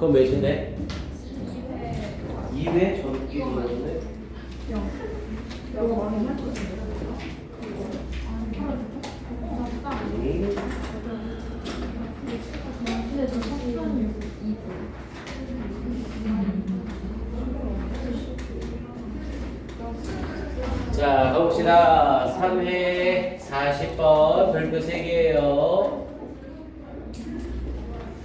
그건 몇인데? 2회 전기 뭐였네? 자, 가봅시다. 3회 40번 별표 3개예요.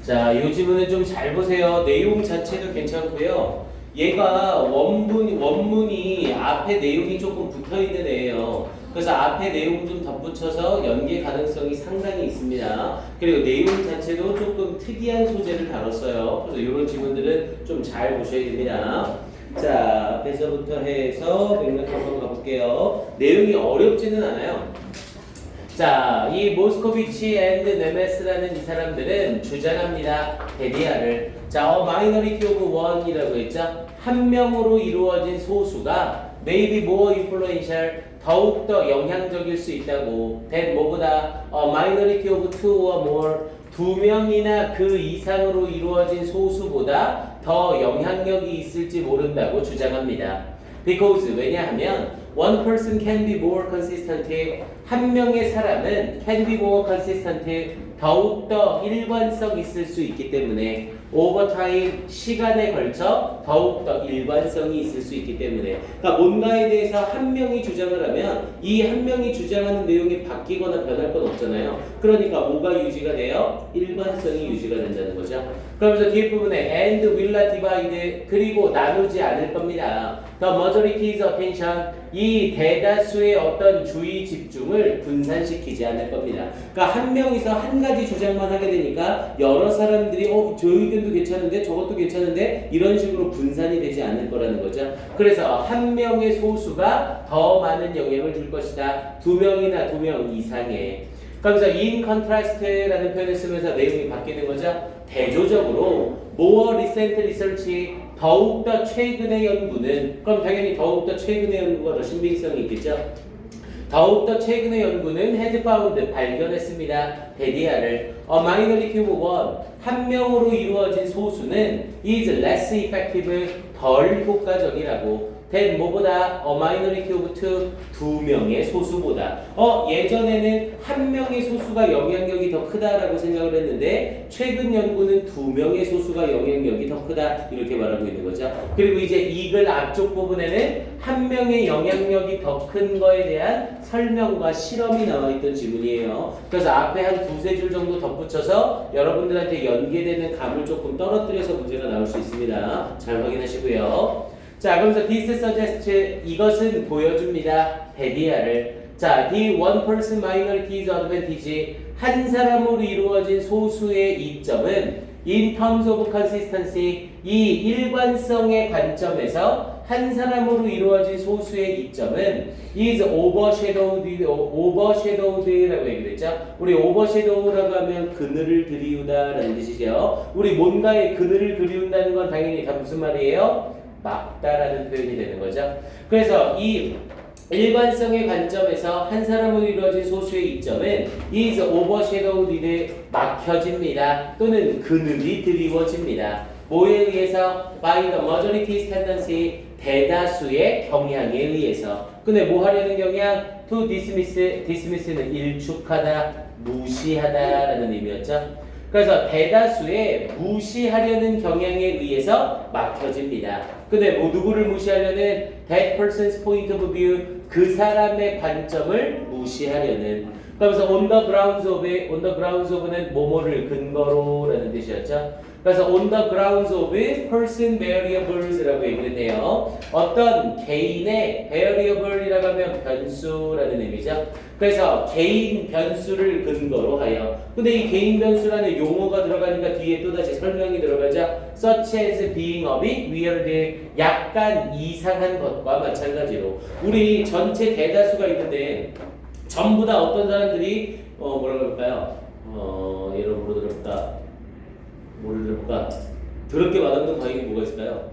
자, 이 지문은 좀 잘 보세요. 내용 자체도 괜찮고요. 얘가 원문이 앞에 내용이 조금 붙어있는 애예요. 그래서 앞에 내용 좀 덧붙여서 연계 가능성이 상당히 있습니다. 그리고 내용 자체도 조금 특이한 소재를 다뤘어요. 그래서 이런 지문들은 좀 잘 보셔야 됩니다. 자, 앞에서부터 해서 맥락 한번 가볼게요. 내용이 어렵지는 않아요. 자, 이 모스코비치 앤드 네메스라는 이 사람들은 주장합니다. 데디아를. 자, minority of one이라고 했죠. 한 명으로 이루어진 소수가 maybe more influential, 더욱더 영향적일 수 있다고. than 뭐보다 minority of two or more, 두 명이나 그 이상으로 이루어진 소수보다 더 영향력이 있을지 모른다고 주장합니다. Because 왜냐하면 one person can be more consistent, 한 명의 사람은 can be more consistent, 더욱더 일관성 있을 수 있기 때문에 over time, 시간에 걸쳐 더욱더 일관성이 있을 수 있기 때문에. 그러니까 뭔가에 대해서 한 명이 주장을 하면 이 한 명이 주장하는 내용이 바뀌거나 변할 건 없잖아요. 그러니까 뭐가 유지가 돼요? 일관성이 유지가 된다는 거죠. 그러면서 뒤에 부분에 and will not divide, 그리고 나누지 않을 겁니다. The majority's attention, 이 대다수의 어떤 주의 집중을 분산시키지 않을 겁니다. 그러니까 한 명이서 한 가지 주장만 하게 되니까 여러 사람들이 저 의견도 괜찮은데 저것도 괜찮은데 이런 식으로 분산이 되지 않을 거라는 거죠. 그래서 한 명의 소수가 더 많은 영향을 줄 것이다. 두 명이나 두 명 이상의. 그러면서 in contrast라는 표현을 쓰면서 내용이 바뀌는 거죠. 대조적으로 more recent research, 더욱더 최근의 연구는, 그럼 당연히 더욱더 최근의 연구가 더 신빙성이 있겠죠. 더욱더 최근의 연구는 has found, 발견했습니다. 데디아를 a minority of one, 한 명으로 이루어진 소수는 is less effective, 덜 효과적이라고. than 뭐보다 a minority of two, 두 명의 소수보다. 예전에는 한 명의 소수가 영향력이 더 크다라고 생각을 했는데 최근 연구는 두 명의 소수가 영향력이 더 크다 이렇게 말하고 있는 거죠. 그리고 이제 이글 앞쪽 부분에는 한 명의 영향력이 더 큰 거에 대한 설명과 실험이 나와 있던 지문이에요. 그래서 앞에 한 두세 줄 정도 덧붙여서 여러분들한테 연계되는 감을 조금 떨어뜨려서 문제가 나올 수 있습니다. 잘 확인하시고요. 자, 그러면서 this suggests, 이것은 보여줍니다. 데디아를. 자, the one person minority's advantage, 한 사람으로 이루어진 소수의 이점은 in terms of consistency, 이 일관성의 관점에서 한 사람으로 이루어진 소수의 이점은 is overshadowed라고 얘기했죠. 우리 overshadow라고 하면 그늘을 드리우다라는 뜻이죠. 우리 뭔가에 그늘을 드리운다는 건 당연히 다 무슨 말이에요? 막다라는 표현이 되는 거죠. 그래서 이 일관성의 관점에서 한 사람으로 이루어진 소수의 이점은 is overshadowed, 막혀집니다. 또는 그늘이 드리워집니다. 뭐에 의해서? by the majority's tendency, 대다수의 경향에 의해서. 근데 뭐 하려는 경향? to dismiss는 일축하다, 무시하다라는 의미였죠. 그래서 대다수의 무시하려는 경향에 의해서 막혀집니다. 근데 뭐 누구를 무시하려는? that person's point of view, 그 사람의 관점을 무시하려는. 그러면서 on the grounds of는 뭐뭐를 근거로라는 뜻이었죠. 그래서 on the grounds of person variables라고 얘기를 해요. 어떤 개인의 variable이라고 하면 변수라는 의미죠. 그래서 개인 변수를 근거로 하여. 근데 이 개인 변수라는 용어가 들어가니까 뒤에 또다시 설명이 들어가죠. such as being a bit weird, 약간 이상한 것과 마찬가지로 우리 전체 대다수가 있는데 전부 다 어떤 사람들이 뭐라고 할까요? 예를 들어볼까? 더럽게 맛없는 과일이 뭐가 있을까요?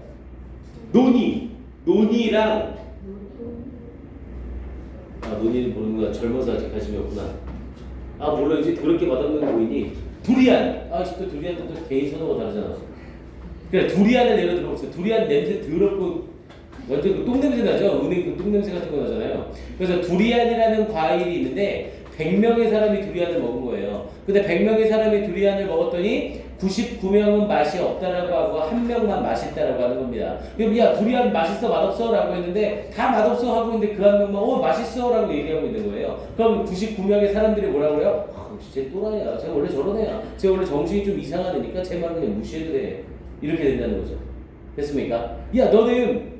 논이랑 논의는 모르는구나. 젊어서 아직 관심이 없구나. 몰라. 이제 더럽게 맛없는 고인이 두리안. 또 두리안도 또 개인 선호가 다르잖아. 그래 두리안을 예를 들어보세요. 두리안 냄새 더럽고 완전 그 똥냄새 나죠? 은행 그 똥냄새 같은 거 나잖아요. 그래서 두리안이라는 과일이 있는데 100명의 사람이 두리안을 먹은 거예요. 근데 100명의 사람이 두리안을 먹었더니 99명은 맛이 없다라고 하고 1명만 맛있다라고 하는 겁니다. 그럼 야 두리안 맛있어 맛없어? 라고 했는데 다 맛없어 하고 있는데 그 한 명만 맛있어 라고 얘기하고 있는 거예요. 그럼 99명의 사람들이 뭐라고 그래요? 쟤 또라이야. 쟤 원래 저런 애야. 쟤 원래 정신이 좀 이상한 애니까 쟤 말은 그냥 무시해도 돼. 이렇게 된다는 거죠. 됐습니까? 야 너는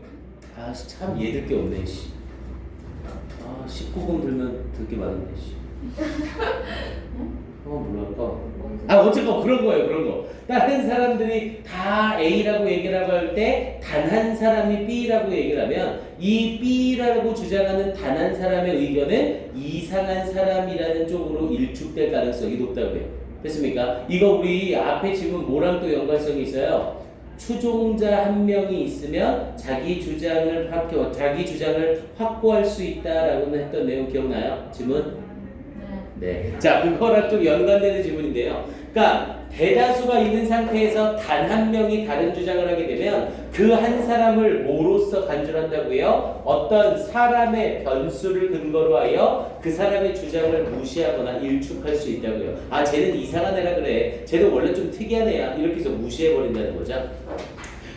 참 얘들 게 없네. 19금 들면 들 게 많은데. 뭐랄까. 어쨌건 그런 거예요. 그런 거. 다른 사람들이 다 A라고 얘기를 할 때 단 한 사람이 B라고 얘기를 하면 이 B라고 주장하는 단 한 사람의 의견은 이상한 사람이라는 쪽으로 일축될 가능성이 높다고요. 됐습니까? 이거 우리 앞에 지금 뭐랑 또 연관성이 있어요? 추종자 한 명이 있으면 자기 주장을 확고할 수 있다라고 했던 내용 기억나요? 질문? 네. 자, 그거랑 좀 연관되는 질문인데요. 그러니까 대다수가 있는 상태에서 단 한 명이 다른 주장을 하게 되면 그 한 사람을 뭐로써 간주한다고요? 어떤 사람의 변수를 근거로 하여 그 사람의 주장을 무시하거나 일축할 수 있다고요. 쟤는 이상한 애라 그래. 쟤는 원래 좀 특이한 애야. 이렇게 해서 무시해버린다는 거죠.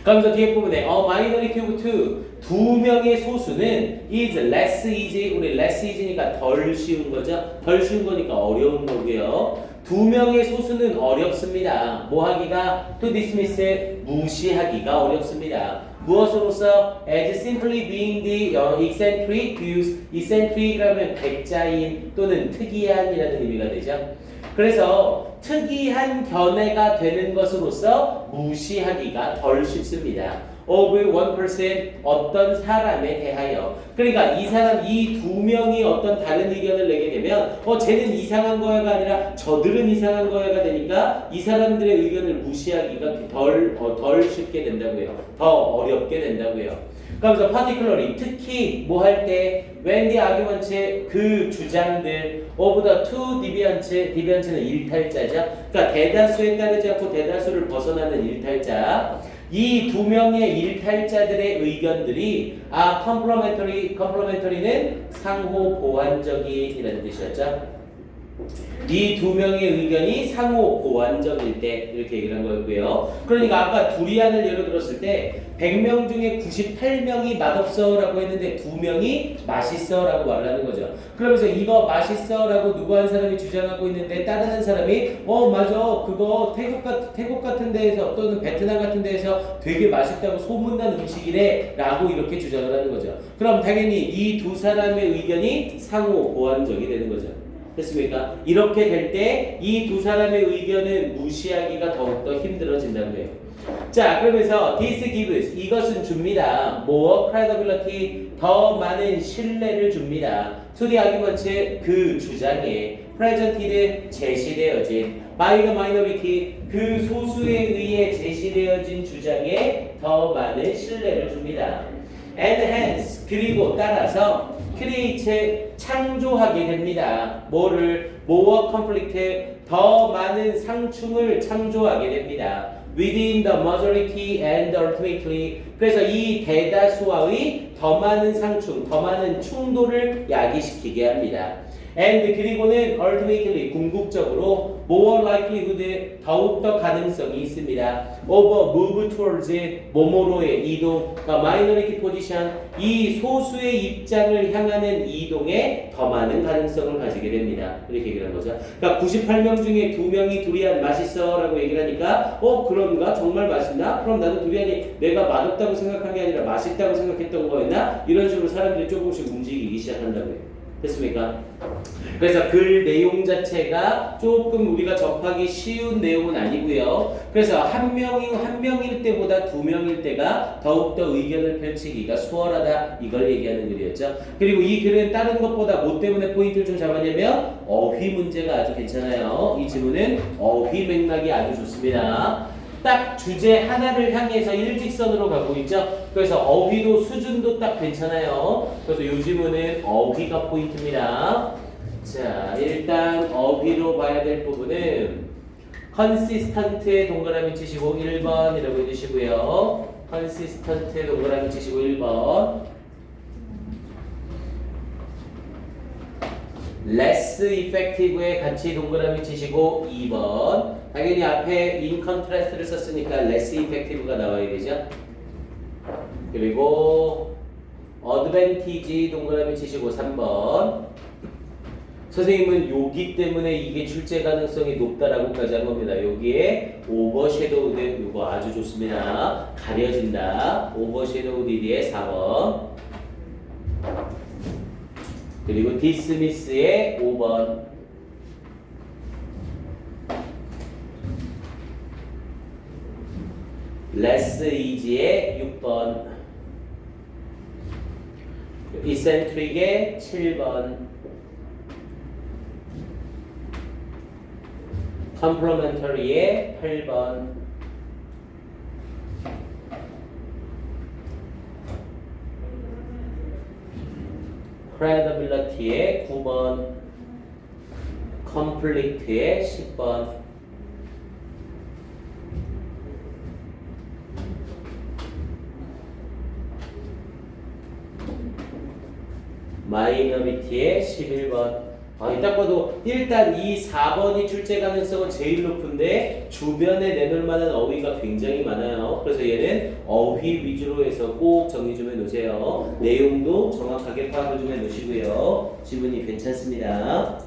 그러면서 뒤에 부분에 minority of two 두 명의 소수는 is less easy. 우리 less easy니까 덜 쉬운 거죠. 덜 쉬운 거니까 어려운 거고요. 두 명의 소수는 어렵습니다. 뭐 하기가? to dismiss 무시하기가 어렵습니다. 무엇으로서? as simply being the eccentric views. eccentric이라면 백자인 또는 특이한이라는 의미가 되죠. 그래서 특이한 견해가 되는 것으로서 무시하기가 덜 쉽습니다. of 1% 어떤 사람에 대하여. 그러니까 이 두 명이 어떤 다른 의견을 내게 되면 쟤는 이상한 거야가 아니라 저들은 이상한 거야가 되니까 이 사람들의 의견을 무시하기가 덜 쉽게 된다고요. 더 어렵게 된다고요. 그러면서 particularly 특히 뭐 할 때 when the argument 그 주장들 of the two deviant는 일탈자죠. 그러니까 대다수에 따르지 않고 대다수를 벗어나는 일탈자. 이 두 명의 일탈자들의 의견들이 complementary는 상호 보완적이라는 뜻이었죠. 이 두 명의 의견이 상호 보완적일 때 이렇게 얘기를 한 거였고요. 그러니까 아까 두리안을 예로 들었을 때 100명 중에 98명이 맛없어 라고 했는데 2명이 맛있어 라고 말하는 거죠. 그러면서 이거 맛있어 라고 누구 한 사람이 주장하고 있는데 다른 한 사람이 맞아 그거 태국 같은 데에서 또는 베트남 같은 데에서 되게 맛있다고 소문난 음식이래 라고 이렇게 주장을 하는 거죠. 그럼 당연히 이 두 사람의 의견이 상호 보완적이 되는 거죠. 됐습니까? 이렇게 될 때 이 두 사람의 의견을 무시하기가 더욱더 힘들어진다는 거예요. 자, 그러면서 this gives 이것은 줍니다. more credibility 더 많은 신뢰를 줍니다. to the argument 그 주장에 presented 제시되어진 by the minority 그 소수에 의해 제시되어진 주장에 더 많은 신뢰를 줍니다. and hence 그리고 따라서 create 창조하게 됩니다. 뭐를? more conflict 더 많은 상충을 창조하게 됩니다. within the majority and ultimately 그래서 이 대다수와의 더 많은 상충, 더 많은 충돌을 야기시키게 합니다. and 그리고는 ultimately 궁극적으로 more likelihood 더욱더 가능성이 있습니다. over move towards 뭐뭐로의 이동, 그러니까 minority position 이 소수의 입장을 향하는 이동에 더 많은 가능성을 가지게 됩니다. 이렇게 얘기를 한 거죠. 그러니까 98명 중에 2명이 두리안 맛있어 라고 얘기를 하니까 그런가? 정말 맛있나? 그럼 나도 두리안이 내가 맛없다고 생각한 게 아니라 맛있다고 생각했던 거였나? 이런 식으로 사람들이 조금씩 움직이기 시작한다고요. 됐습니까? 그래서 글 내용 자체가 조금 우리가 접하기 쉬운 내용은 아니고요. 그래서 한 명일 때보다 2명일 때가 더욱더 의견을 펼치기가 수월하다 이걸 얘기하는 글이었죠. 그리고 이 글은 다른 것보다 뭐 때문에 포인트를 좀 잡았냐면 어휘 문제가 아주 괜찮아요. 이 지문은 어휘 맥락이 아주 좋습니다. 딱 주제 하나를 향해서 일직선으로 가고 있죠. 그래서 어휘도 수준도 딱 괜찮아요. 그래서 요 지문은 어휘가 포인트입니다. 자, 일단 어휘로 봐야 될 부분은 consistent에 동그라미 치시고 1번이라고 해주시고요. consistent에 동그라미 치시고 1번. less effective에 같이 동그라미 치시고 2번. 당연히 앞에 in contrast를 썼으니까 less effective가 나와야 되죠. 그리고 advantage 동그라미 치시고 3번. 선생님은 여기 때문에 이게 출제 가능성이 높다라고까지 한 겁니다. 여기에 오버섀도우드 이거 아주 좋습니다. 가려진다. 오버섀도우드의 4번. 그리고 디스미스의 5번. less easy의 6번. eccentric의 7번. complementary의 8번. credibility의 9번. conflict의 10번. minority의 11번. 딱 봐도 일단 이 4번이 출제 가능성은 제일 높은데 주변에 내놓을 만한 어휘가 굉장히 많아요. 그래서 얘는 어휘 위주로 해서 꼭 정리 좀 해놓으세요. 내용도 정확하게 파악을 좀 해놓으시고요. 지문이 괜찮습니다.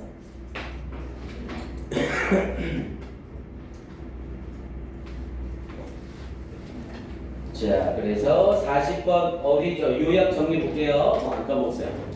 자, 그래서 40번 어휘죠. 요약 정리 볼게요. 안 까먹었어요.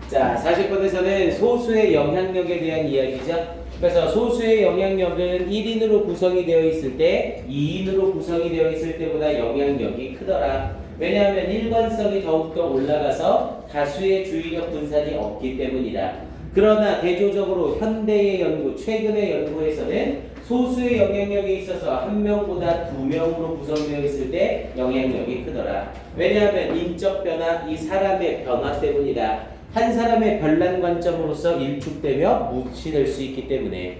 자, 40번에서는 소수의 영향력에 대한 이야기죠. 그래서 소수의 영향력은 1인으로 구성이 되어 있을 때 2인으로 구성이 되어 있을 때보다 영향력이 크더라. 왜냐하면 일관성이 더욱더 올라가서 다수의 주의력 분산이 없기 때문이다. 그러나 대조적으로 현대의 연구, 최근의 연구에서는 소수의 영향력에 있어서 한 명보다 두 명으로 구성되어 있을 때 영향력이 크더라. 왜냐하면 인적 변화, 이 사람의 변화 때문이다. 한 사람의 별난 관점으로서 일축되며 무시될 수 있기 때문에.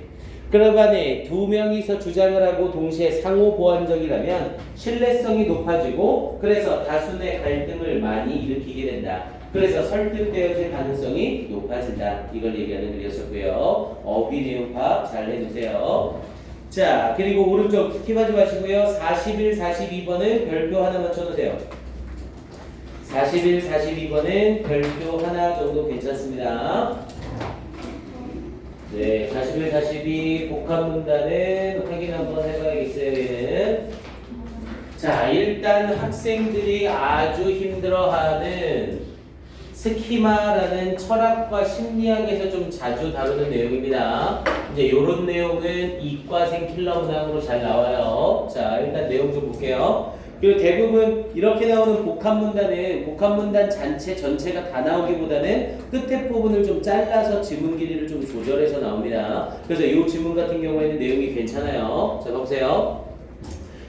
그러간에 두 명이서 주장을 하고 동시에 상호 보완적이라면 신뢰성이 높아지고 그래서 다수 내 갈등을 많이 일으키게 된다. 그래서 설득되어질 가능성이 높아진다. 이걸 얘기하는 글이었었고요. 어휘 내용 파악 잘 해두세요. 자, 그리고 오른쪽 스킵하지 마시고요. 41, 42번은 별표 하나 맞춰놓으세요. 41, 42번은 별표 하나 정도 괜찮습니다. 네, 41, 42 복합 문단은 확인 한번 해봐야겠어요. 얘는. 자, 일단 학생들이 아주 힘들어하는 스키마라는 철학과 심리학에서 좀 자주 다루는 내용입니다. 이제 이런 내용은 이과생 킬러 문항으로 잘 나와요. 자, 일단 내용 좀 볼게요. 그리고 대부분 이렇게 나오는 복합문단은 복합문단 전체가 다 나오기보다는 끝에 부분을 좀 잘라서 지문 길이를 좀 조절해서 나옵니다. 그래서 이 지문 같은 경우에는 내용이 괜찮아요. 자, 봐보세요.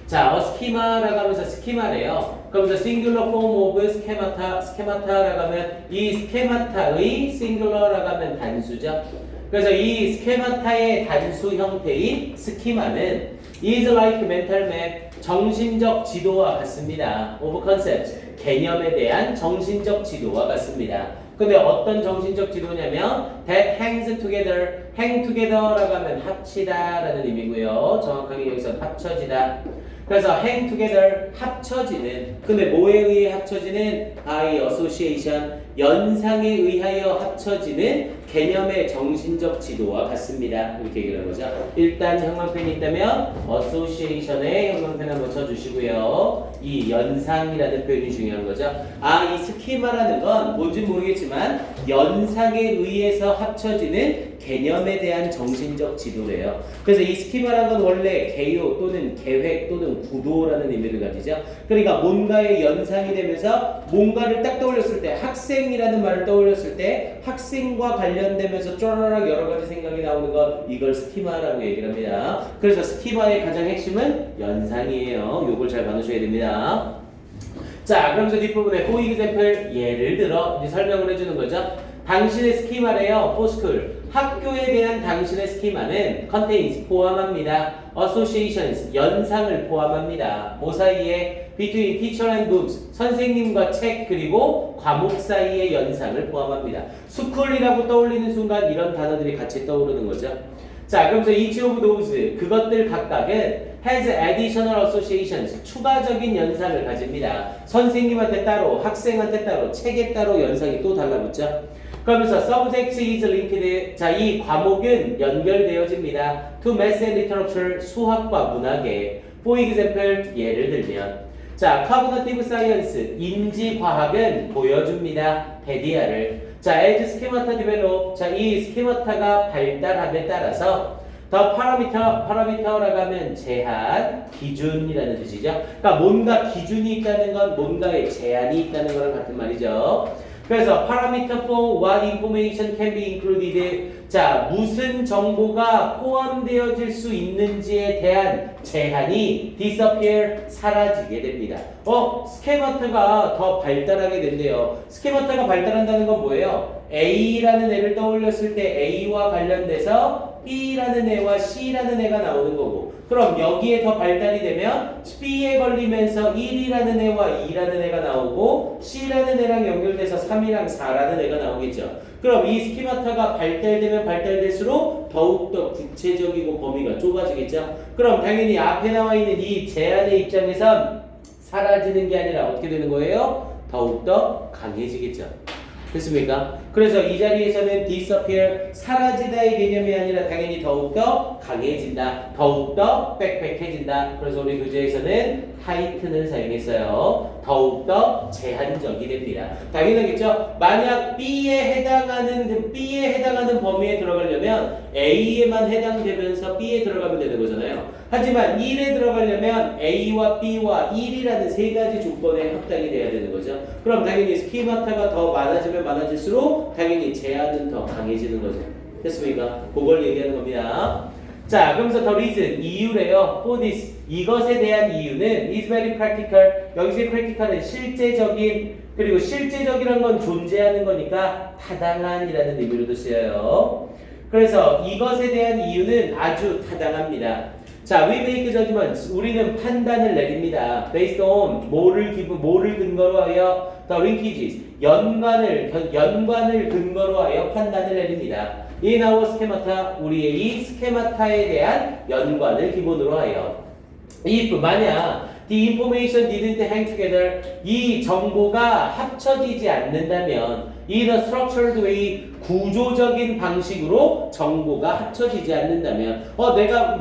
자, 스키마라고 하면서 스키마래요. 그러면서 singular form of schemata, schemata라고 하면 이 스케마타의 singular라고 하면 단수죠. 그래서 이 스케마타의 단수 형태인 스키마는 is like mental map, 정신적 지도와 같습니다. of concepts, 개념에 대한 정신적 지도와 같습니다. 근데 어떤 정신적 지도냐면 that hangs together, hang together라고 하면 합치다 라는 의미고요. 정확하게 여기서 합쳐지다. 그래서 hang together, 합쳐지는. 근데 뭐에 의해 합쳐지는? by association, 연상에 의하여 합쳐지는 개념의 정신적 지도와 같습니다. 이렇게 얘기를 하는 거죠. 일단 형광펜이 있다면 association에 형광펜 한번 쳐주시고요. 이 연상이라는 표현이 중요한 거죠. 이 스키마라는 건 뭔지 모르겠지만 연상에 의해서 합쳐지는 개념에 대한 정신적 지도래요. 그래서 이 스키마라는 건 원래 개요 또는 계획 또는 구도라는 의미를 가지죠. 그러니까 뭔가의 연상이 되면서 뭔가를 딱 떠올렸을 때 학생이라는 말을 떠올렸을 때 학생과 관련되면서 쪼라락 여러 가지 생각이 나오는 것, 이걸 스키마라고 얘기를 합니다. 그래서 스키마의 가장 핵심은 연상이에요. 요걸 잘 봐두셔야 됩니다. 자, 그러면서 뒷부분에 for example, 예를 들어 이제 설명을 해주는 거죠. 당신의 스키마래요. for school. 학교에 대한 당신의 스키마는 contains 포함합니다. associations 연상을 포함합니다. 뭐 사이에 between teacher and books 선생님과 책 그리고 과목 사이의 연상을 포함합니다. 스쿨이라고 떠올리는 순간 이런 단어들이 같이 떠오르는 거죠. 자, 그러면서 each of those 그것들 각각은 has additional associations 추가적인 연상을 가집니다. 선생님한테 따로, 학생한테 따로, 책에 따로 연상이 또 달라붙죠. 그러면서 subject is linked. 자, 이 과목은 연결되어집니다. to math and literature 수학과 문학에. For example 예를 들면 자, cognitive science 인지과학은 보여줍니다. 페디아를. 자, as schemata develop. 자, 이 스키마타가 발달함에 따라서 더 파라미터라고 하면 제한, 기준이라는 뜻이죠. 그러니까 뭔가 기준이 있다는 건 뭔가의 제한이 있다는 거랑 같은 말이죠. 그래서 parameter for what information can be included. 자, 무슨 정보가 포함되어질 수 있는지에 대한 제한이 disappear 사라지게 됩니다. 스케마타가 더 발달하게 된대요. 스케마타가 발달한다는 건 뭐예요? A라는 애를 떠올렸을 때 A와 관련돼서 B라는 애와 C라는 애가 나오는 거고, 그럼 여기에 더 발달이 되면 B에 걸리면서 1이라는 애와 2라는 애가 나오고 C라는 애랑 연결돼서 3이랑 4라는 애가 나오겠죠. 그럼 이 스키마타가 발달되면 발달될수록 더욱더 구체적이고 범위가 좁아지겠죠. 그럼 당연히 앞에 나와 있는 이 제한의 입장에선 사라지는 게 아니라 어떻게 되는 거예요? 더욱더 강해지겠죠. 됐습니까? 그래서 이 자리에서는 disappear 사라지다의 개념이 아니라 당연히 더욱더 강해진다, 더욱더 빽빽해진다. 그래서 우리 교재에서는 tighten을 사용했어요. 더욱더 제한적이 됩니다. 당연하겠죠? 만약 B에 해당하는 범위에 들어가려면 A에만 해당되면서 B에 들어가면 되는 거잖아요. 하지만 1에 들어가려면 A와 B와 1이라는 세 가지 조건에 합당이 돼야 되는 거죠. 그럼 당연히 스키마타가 더 많아지면 많아질수록 당연히 제한은 더 강해지는 거죠. 됐습니까? 그걸 얘기하는 겁니다. 자, 그러면서 the reason, 이유래요. For this, 이것에 대한 이유는 is very practical. 여기서 practical은 실제적인, 그리고 실제적이란 건 존재하는 거니까 타당한이라는 의미로도 쓰여요. 그래서 이것에 대한 이유는 아주 타당합니다. 자, we make judgments. 우리는 판단을 내립니다. Based on 뭐를 근거로 하여 the linkages. 연관을 근거로 하여 판단을 내립니다. In our schemata, 우리의 이 스케마타에 대한 연관을 기본으로 하여. If 만약 the information didn't hang together, 이 정보가 합쳐지지 않는다면 in a structured way, 구조적인 방식으로 정보가 합쳐지지 않는다면 내가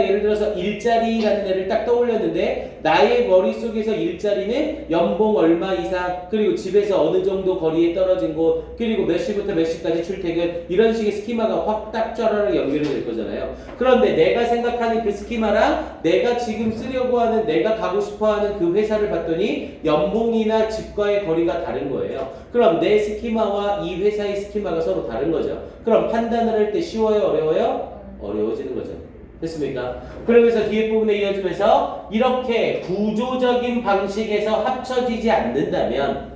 예를 들어서 일자리라는 애를 딱 떠올렸는데 나의 머릿속에서 일자리는 연봉 얼마 이상, 그리고 집에서 어느 정도 거리에 떨어진 곳, 그리고 몇 시부터 몇 시까지 출퇴근, 이런 식의 스키마가 확 딱 쩌라락 연결이 될 거잖아요. 그런데 내가 생각하는 그 스키마랑 내가 지금 쓰려고 하는, 내가 가고 싶어하는 그 회사를 봤더니 연봉이나 집과의 거리가 다른 거예요. 그럼 내 스키마와 이 회사의 스키마가 서로 다른 거죠. 그럼 판단을 할 때 쉬워요? 어려워요? 어려워지는 거죠. 됐습니까? 그러면서 뒤에 부분에 이어지면서 이렇게 구조적인 방식에서 합쳐지지 않는다면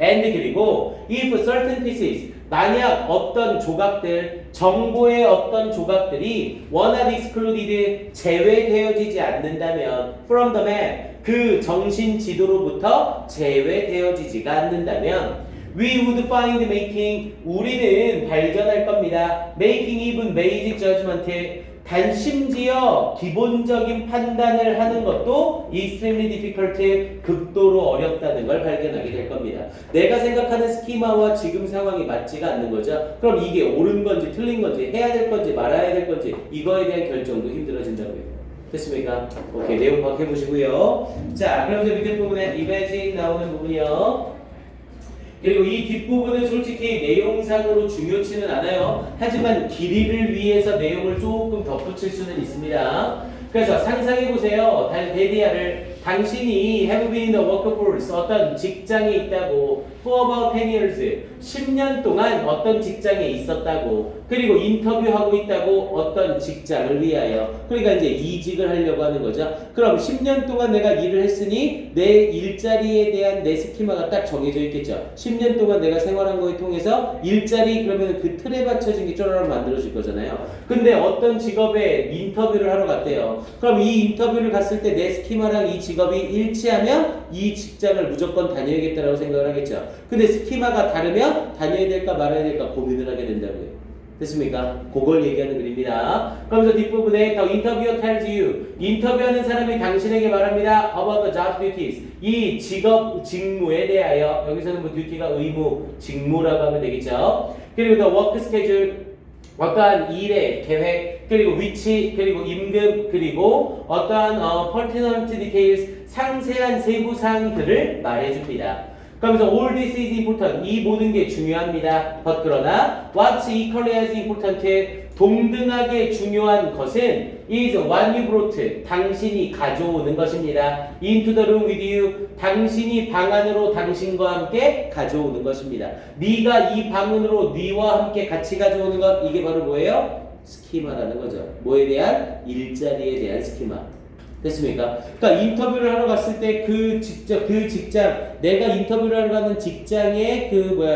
and 그리고 if certain pieces 만약 어떤 조각들, 정보의 어떤 조각들이 one are excluded 제외되어지지 않는다면 from the map 그 정신 지도로부터 제외되어지지가 않는다면 we would find making 우리는 발견할 겁니다. making even basic judgment 단 심지어 기본적인 판단을 하는 것도 extremely difficult 극도로 어렵다는 걸 발견하게 될 겁니다. 내가 생각하는 스키마와 지금 상황이 맞지가 않는 거죠. 그럼 이게 옳은 건지 틀린 건지 해야 될 건지 말아야 될 건지 이거에 대한 결정도 힘들어진다고요. 됐습니까? 오케이, 내용 파악해 보시고요. 자, 그럼 이제 밑에 부분에 imagine 나오는 부분이요. 그리고 이 뒷부분은 솔직히 내용상으로 중요치는 않아요. 하지만 길이를 위해서 내용을 조금 덧붙일 수는 있습니다. 그래서 상상해보세요. 데디아를 당신이 have been in the workforce 어떤 직장에 있다고 for about 10 years. 10년 동안 어떤 직장에 있었다고. 그리고 인터뷰하고 있다고 어떤 직장을 위하여. 그러니까 이제 이직을 하려고 하는 거죠. 그럼 10년 동안 내가 일을 했으니 내 일자리에 대한 내 스키마가 딱 정해져 있겠죠. 10년 동안 내가 생활한 거에 통해서 일자리 그러면 그 틀에 받쳐진 게 쪼라락 만들어질 거잖아요. 근데 어떤 직업에 인터뷰를 하러 갔대요. 그럼 이 인터뷰를 갔을 때 내 스키마랑 이 직업이 일치하면 이 직장을 무조건 다녀야겠다라고 생각을 하겠죠. 근데 스키마가 다르면 다녀야 될까 말아야 될까 고민을 하게 된다고요. 됐습니까? 그걸 얘기하는 글입니다. 그러면서 뒷부분에 The interviewer tells you. 인터뷰하는 사람이 당신에게 말합니다. About the job duties. 이 직업, 직무에 대하여. 여기서는 뭐 duty가 의무, 직무라고 하면 되겠죠. 그리고 the work schedule. 어떠한 일의 계획, 그리고 위치, 그리고 임금, 그리고 어떠한 pertinent details, 상세한 세부 사항들을 말해줍니다. 그러면서 all this is important. 이 모든 게 중요합니다. but 그러나 what's equally as important? 동등하게 중요한 것은 is what you brought. 당신이 가져오는 것입니다. into the room with you. 당신이 방 안으로 당신과 함께 가져오는 것입니다. 네가 이 방으로 네와 함께 같이 가져오는 것, 이게 바로 뭐예요? 스키마라는 거죠. 뭐에 대한? 일자리에 대한 스키마. 됐습니까? 그러니까 인터뷰를 하러 갔을 때 그 직장, 내가 인터뷰를 하러 가는 직장의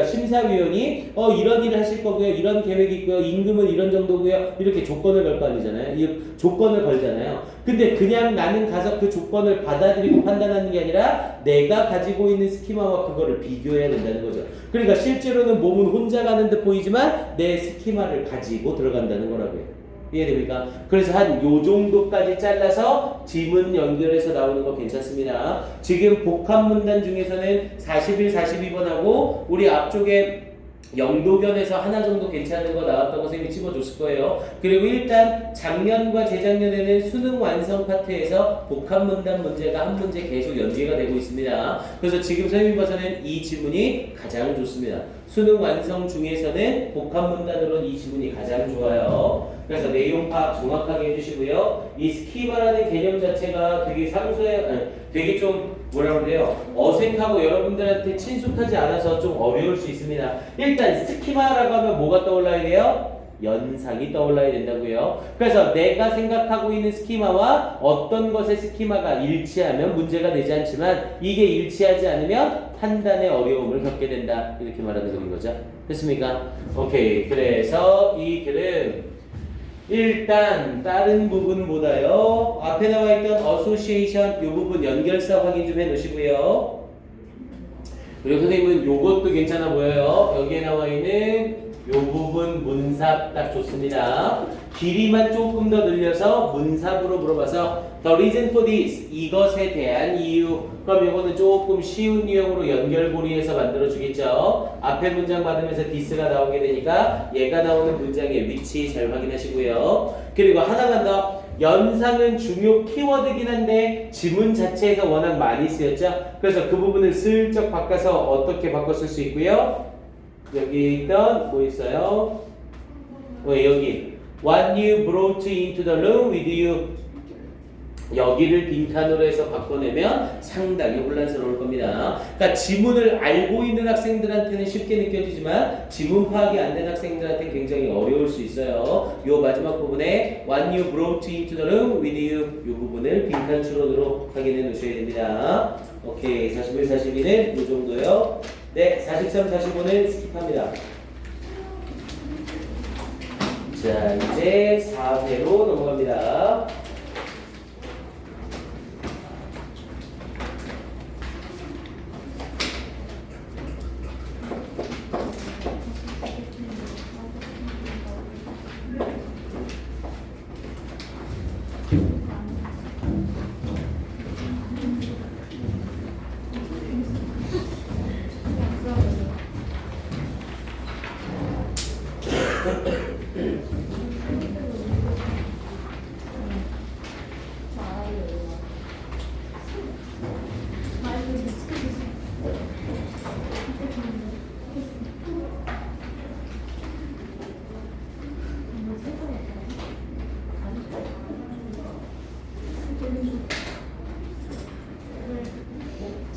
심사위원이 이런 일을 하실 거고요, 이런 계획이 있고요, 임금은 이런 정도고요, 이렇게 조건을 걸 거 아니잖아요. 이 조건을 걸잖아요. 근데 그냥 나는 가서 그 조건을 받아들이고 판단하는 게 아니라 내가 가지고 있는 스키마와 그거를 비교해야 된다는 거죠. 그러니까 실제로는 몸은 혼자 가는 듯 보이지만 내 스키마를 가지고 들어간다는 거라고요. 이해됩니까? 그래서 한 요 정도까지 잘라서 지문 연결해서 나오는 거 괜찮습니다. 지금 복합 문단 중에서는 41, 42번하고 우리 앞쪽에 영도견에서 하나 정도 괜찮은 거 나왔다고 선생님이 집어줬을 거예요. 그리고 일단 작년과 재작년에는 수능 완성 파트에서 복합 문단 문제가 한 문제 계속 연계가 되고 있습니다. 그래서 지금 선생님 봐서는 이 지문이 가장 좋습니다. 수능 완성 중에서는 복합 문단으로는 이 지문이 가장 좋아요. 그래서 내용 파악 정확하게 해주시고요. 이 스키마라는 개념 자체가 되게 되게 좀 뭐라 그래요? 어색하고 여러분들한테 친숙하지 않아서 좀 어려울 수 있습니다. 일단 스키마라고 하면 뭐가 떠올라야 돼요? 연상이 떠올라야 된다고요. 그래서 내가 생각하고 있는 스키마와 어떤 것의 스키마가 일치하면 문제가 되지 않지만 이게 일치하지 않으면 판단의 어려움을 겪게 된다. 이렇게 말하는 그런 거죠. 됐습니까? 오케이. 그래서 이 글은 일단 다른 부분보다요 앞에 나와 있던 association 요 부분 연결사 확인 좀 해 놓으시고요. 그리고 선생님은 요것도 괜찮아 보여요. 여기에 나와 있는 요 부분 문삽 딱 좋습니다. 길이만 조금 더 늘려서 문삽으로 물어봐서 The reason for this, 이것에 대한 이유. 그럼 이거는 조금 쉬운 유형으로 연결고리해서 만들어주겠죠. 앞에 문장 받으면서 this가 나오게 되니까 얘가 나오는 문장의 위치 잘 확인하시고요. 그리고 하나만 더. 연상은 중요 키워드긴 한데 지문 자체에서 워낙 많이 쓰였죠. 그래서 그 부분을 슬쩍 바꿔서 어떻게 바꿔 쓸 수 있고요. 여기 있던 뭐 있어요? 여기 What you brought into the room with you. 여기를 빈칸으로 해서 바꿔내면 상당히 혼란스러울 겁니다. 그러니까 지문을 알고 있는 학생들한테는 쉽게 느껴지지만 지문 파악이 안 된 학생들한테는 굉장히 어려울 수 있어요. 요 마지막 부분에 What you brought into the room with you. 요 부분을 빈칸 추론으로 확인해 놓으셔야 됩니다. 오케이. 41, 42는 요 정도요. 네, 43, 45는 스킵합니다. 자, 이제 4회로 넘어갑니다.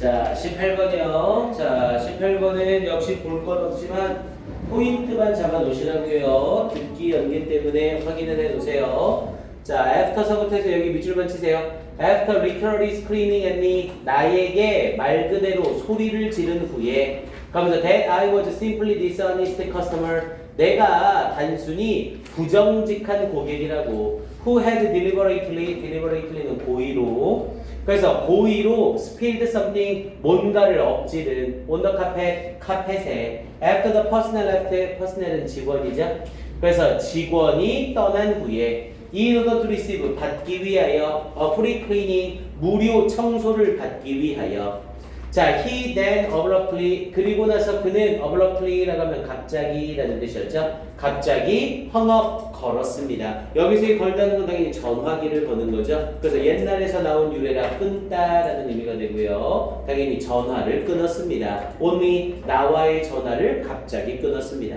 자, 18번이요. 자, 18번은 역시 볼 건 없지만 포인트만 잡아 놓으시라고요. 듣기 연계 때문에 확인을 해 놓으세요. 자, after서부터 해서 여기 밑줄만 치세요. After literally screaming at me, 나에게 말 그대로 소리를 지른 후에 그러면서 that I was simply dishonest customer, 내가 단순히 부정직한 고객이라고 who had deliberately는 고의로 그래서 고의로 spilled something, 뭔가를 엎지른 on the carpet, 카펫에 after the personnel left, personnel은 직원이죠. 그래서 직원이 떠난 후에 in order to receive, 받기 위하여 a free cleaning, 무료 청소를 받기 위하여 자, he then abruptly, 그리고 나서 그는 abruptly라고 하면 갑자기라는 뜻이었죠. 갑자기 hung up, 걸었습니다. 여기서 걸다는 건 당연히 전화기를 거는 거죠. 그래서 옛날에서 나온 유래라 끊다라는 의미가 되고요. 당연히 전화를 끊었습니다. only, 나와의 전화를 갑자기 끊었습니다.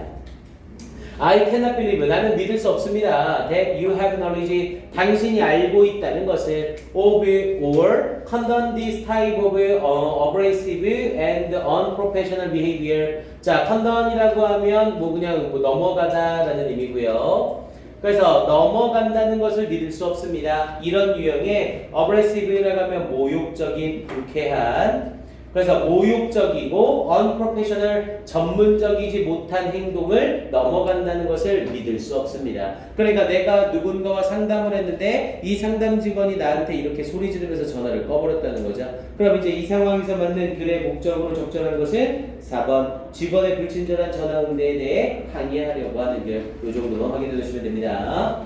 I cannot believe, 나는 믿을 수 없습니다. That you have knowledge, 당신이 알고 있다는 것을 of or condone this type of abrasive and unprofessional behavior. 자, condone이라고 하면 뭐 그냥 뭐 넘어가다라는 의미고요. 그래서 넘어간다는 것을 믿을 수 없습니다. 이런 유형의 abrasive라고 하면 모욕적인, 불쾌한, 그래서 모욕적이고 unprofessional, 전문적이지 못한 행동을 넘어간다는 것을 믿을 수 없습니다. 그러니까 내가 누군가와 상담을 했는데 이 상담 직원이 나한테 이렇게 소리 지르면서 전화를 꺼버렸다는 거죠. 그럼 이제 이 상황에서 맞는 글의 목적으로 적절한 것은 4번 직원의 불친절한 전화 응대에 대해 항의하려고 하는 글. 이 정도만 확인해 주시면 됩니다.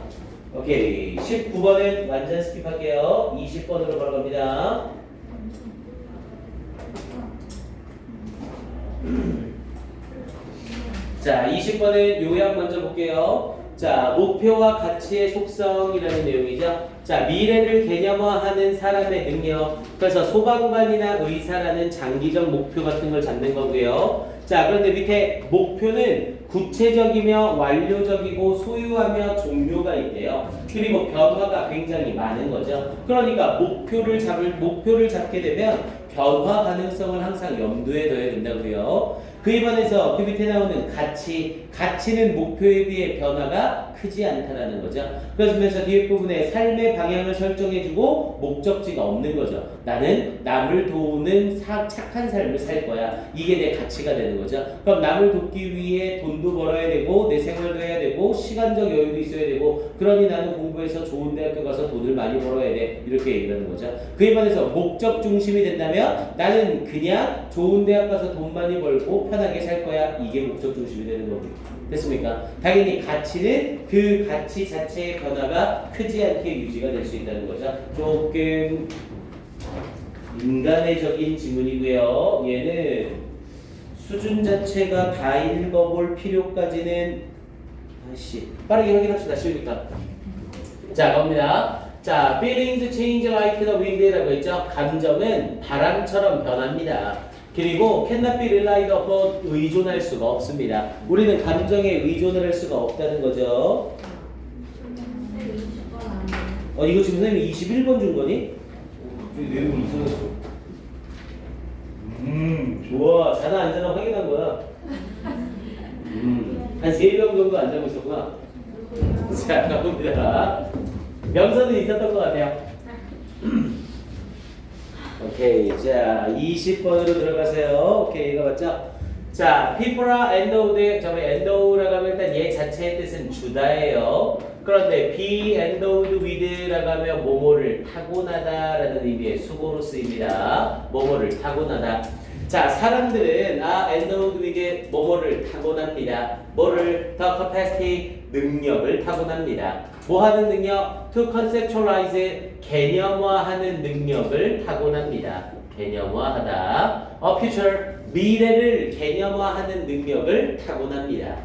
오케이, 19번은 완전 스킵할게요. 20번으로 걸어갑니다. 자, 20번은 요약 먼저 볼게요. 자, 목표와 가치의 속성이라는 내용이죠. 자, 미래를 개념화하는 사람의 능력. 그래서 소방관이나 의사라는 장기적 목표 같은 걸 잡는 거고요. 자, 그런데 밑에 목표는 구체적이며 완료적이고 소유하며 종료가 있대요. 그리고 변화가 굉장히 많은 거죠. 그러니까 목표를 잡게 되면 변화 가능성을 항상 염두에 둬야 된다고요. 그에 반해서 그 밑에 나오는 가치는 목표에 비해 변화가 크지 않다라는 거죠. 그러면서 뒤에 부분에 삶의 방향을 설정해주고 목적지가 없는 거죠. 나는 남을 도우는 착한 삶을 살 거야. 이게 내 가치가 되는 거죠. 그럼 남을 돕기 위해 돈도 벌어야 되고 내 생활도 해야 되고 시간적 여유도 있어야 되고 그러니 나는 공부해서 좋은 대학교 가서 돈을 많이 벌어야 돼. 이렇게 얘기하는 거죠. 그에 반해서 목적 중심이 된다면 나는 그냥 좋은 대학 가서 돈 많이 벌고 편하게 살 거야. 이게 목적 중심이 되는 거고. 됐습니까? 당연히 가치는 그 가치 자체의 변화가 크지 않게 유지가 될 수 있다는 거죠. 조금 인간의적인 지문이고요. 얘는 수준 자체가 다 읽어볼 필요까지는 빠르게 확인합시다. 쉬우니까. 자, 갑니다. 자, feelings change like the wind라고 했죠. 감정은 바람처럼 변합니다. 그리고 cannot be relied upon, 의존할 수가 없습니다. 우리는 감정에 의존을 할 수가 없다는 거죠. 이거 지금 선생님이 21번 준 거니? 내용이 이상했어. 좋아. 자나 안 자나 확인한 거야. 한 3명 정도 안 자고 있었구나. 자, 가봅니다. 명사는 있었던 것 같아요. 오케이, 자 20번으로 들어가세요. 오케이, 이거 맞죠? 자, people are endowed, endow라고 하면 일단 얘 자체의 뜻은 주다예요. 그런데 be endowed with라고 하면 뭐뭐를 타고나다라는 의미의 수고로 쓰입니다. 뭐뭐를 타고나다. 자, 사람들은 endowed with 뭐뭐를 타고납니다. 뭐를? the capacity, 능력을 타고납니다. 뭐 하는 능력? to conceptualize, 개념화하는 능력을 타고납니다. 개념화하다. a future, 미래를 개념화하는 능력을 타고납니다.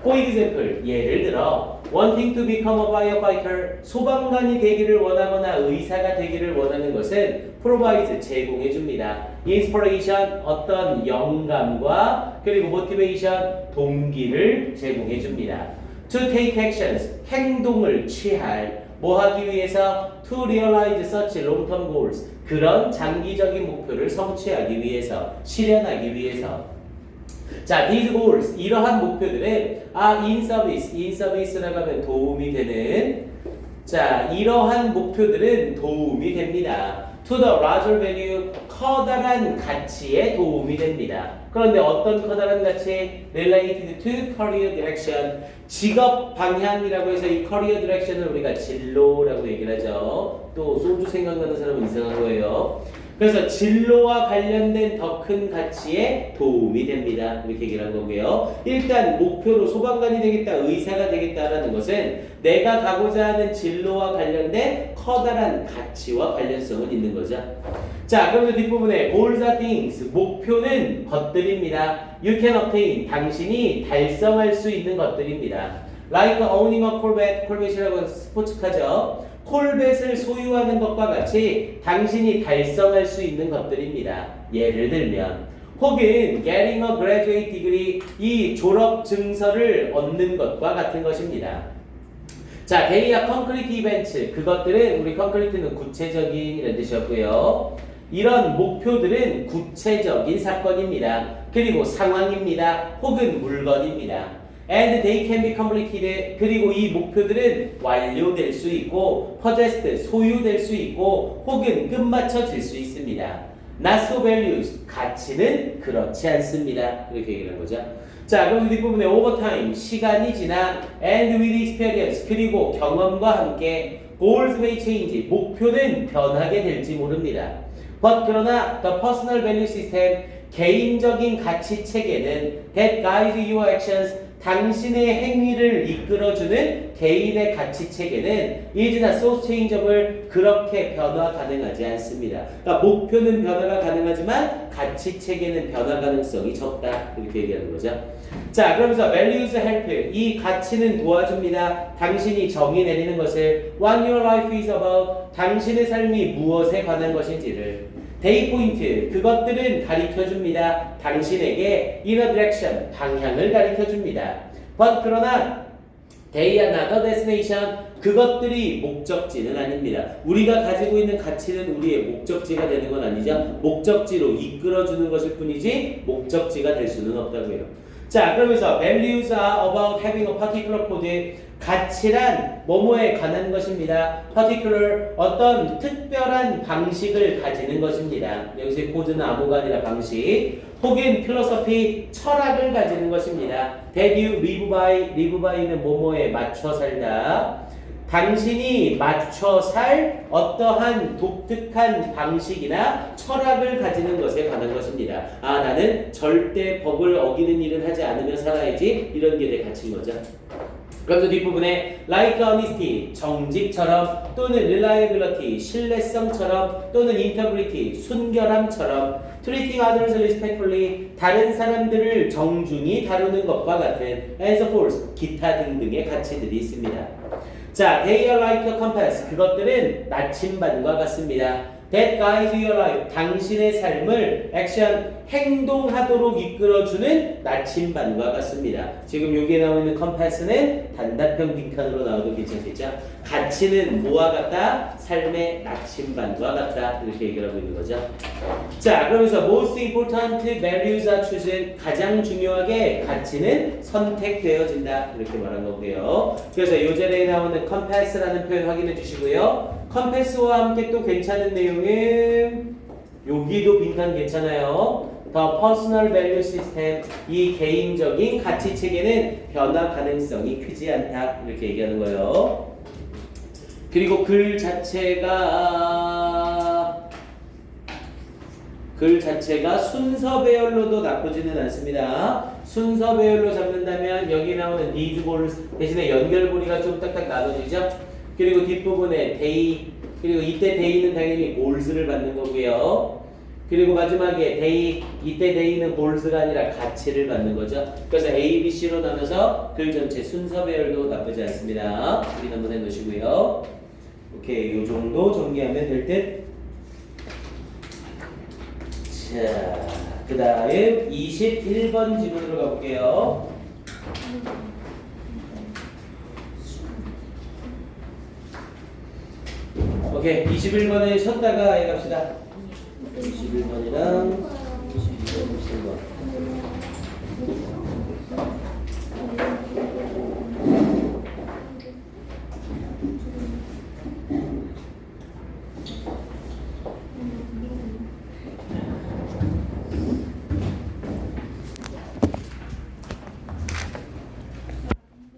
For example, 예를 들어 wanting to become a firefighter, 소방관이 되기를 원하거나 의사가 되기를 원하는 것은 provide, 제공해줍니다. inspiration, 어떤 영감과 그리고 motivation, 동기를 제공해줍니다. to take actions, 행동을 취할 뭐 하기 위해서? To realize such long-term goals. 그런 장기적인 목표를 성취하기 위해서, 실현하기 위해서. 자, these goals, 이러한 목표들은 in service라고 하면 도움이 되는, 자, 이러한 목표들은 도움이 됩니다. To the larger value, 커다란 가치에 도움이 됩니다. 그런데 어떤 커다란 가치? Related to career direction, 직업 방향이라고 해서 이 career direction을 우리가 진로라고 얘기를 하죠. 또 소주 생각나는 사람은 이상한 거예요. 그래서 진로와 관련된 더 큰 가치에 도움이 됩니다. 이렇게 얘기를 한 거고요. 일단 목표로 소방관이 되겠다, 의사가 되겠다라는 것은 내가 가고자 하는 진로와 관련된 커다란 가치와 관련성은 있는 거죠. 자, 그러면서 뒷부분에 goals are things, 목표는 것들입니다. You can obtain, 당신이 달성할 수 있는 것들입니다. Like owning a Corvette, 콜벳이라고 스포츠카죠. 콜벳을 소유하는 것과 같이 당신이 달성할 수 있는 것들입니다. 예를 들면 혹은 getting a graduate degree, 이 졸업 증서를 얻는 것과 같은 것입니다. 자, they are concrete events, 그것들은 우리 concrete는 구체적인 이런 뜻이었고요. 이런 목표들은 구체적인 사건입니다. 그리고 상황입니다. 혹은 물건입니다. And they can be completed. 그리고 이 목표들은 완료될 수 있고 possessed, 소유될 수 있고 혹은 끝마쳐질 수 있습니다. Not so values, 가치는 그렇지 않습니다. 이렇게 얘기하는 거죠. 자, 그럼 뒷부분에 over time, 시간이 지나 and with experience, 그리고 경험과 함께 goals may change, 목표는 변하게 될지 모릅니다. But 그러나 the personal value system, 개인적인 가치 체계는 that guides your actions, 당신의 행위를 이끌어주는 개인의 가치 체계는 is not so changeable, 그렇게 변화 가능하지 않습니다. 그러니까 목표는 변화가 가능하지만 가치 체계는 변화 가능성이 적다. 이렇게 얘기하는 거죠. 자, 그러면서 values help, 이 가치는 도와줍니다. 당신이 정의 내리는 것을 what your life is about, 당신의 삶이 무엇에 관한 것인지를 데이 포인트, 그것들은 가리켜줍니다. 당신에게 in a direction, 방향을 가리켜줍니다. But 그러나 they are not a destination, 그것들이 목적지는 아닙니다. 우리가 가지고 있는 가치는 우리의 목적지가 되는 건 아니죠. 목적지로 이끌어주는 것일 뿐이지 목적지가 될 수는 없다고요. 자, 그러면서 values are about having a particular code, 가치란 뭐뭐에 관한 것입니다. particular, 어떤 특별한 방식을 가지는 것입니다. 여기서의 코드는 암호가 아니라 방식. 혹은 philosophy, 철학을 가지는 것입니다. that you live by는 뭐뭐에 맞춰 살다. 당신이 맞춰 살 어떠한 독특한 방식이나 철학을 가지는 것에 관한 것입니다. 아, 나는 절대 법을 어기는 일은 하지 않으며 살아야지, 이런 게 내 가치인 거죠. 그럼 뒷부분에 like honesty, 정직처럼, 또는 reliability, 신뢰성처럼, 또는 integrity, 순결함처럼, treating others respectfully, 다른 사람들을 정중히 다루는 것과 같은, and so forth, 기타 등등의 가치들이 있습니다. 자, they are like a compass, 그것들은 나침반과 같습니다. That guides your life, 당신의 삶을 action, 행동하도록 이끌어주는 나침반과 같습니다. 지금 여기에 나와 있는 컴패스는 단답형 빈칸으로 나와도 괜찮겠죠? 가치는 뭐와 같다? 삶의 나침반과 같다. 이렇게 얘기를 하고 있는 거죠. 자, 그러면서 most important values are chosen, 가장 중요하게 가치는 선택되어진다. 이렇게 말한 거고요. 그래서 요 자리에 나오는 컴패스라는 표현 확인해 주시고요. 컴패스와 함께 또 괜찮은 내용은 여기도 빈칸 괜찮아요. The personal value system, 이 개인적인 가치 체계는 변화 가능성이 크지 않다. 이렇게 얘기하는 거예요. 그리고 글 자체가 순서 배열로도 나쁘지는 않습니다. 순서 배열로 잡는다면 여기 나오는 these goals 대신에 연결고리가 좀 딱딱 나눠지죠. 그리고 뒷부분에 they, 그리고 이때 day는 당연히 goals를 받는 거고요. 그리고 마지막에 day, 이때 day는 goals가 아니라 가치를 받는 거죠. 그래서 A, B, C로 나눠서 글 전체 순서 배열도 나쁘지 않습니다. 확인 한번 해놓으시고요. 오케이, 요 정도 정리하면 될 듯. 자, 그 다음 21번 질문으로 가볼게요. 오케이. 21번은 쉬었다가 해 갑시다. 21번이랑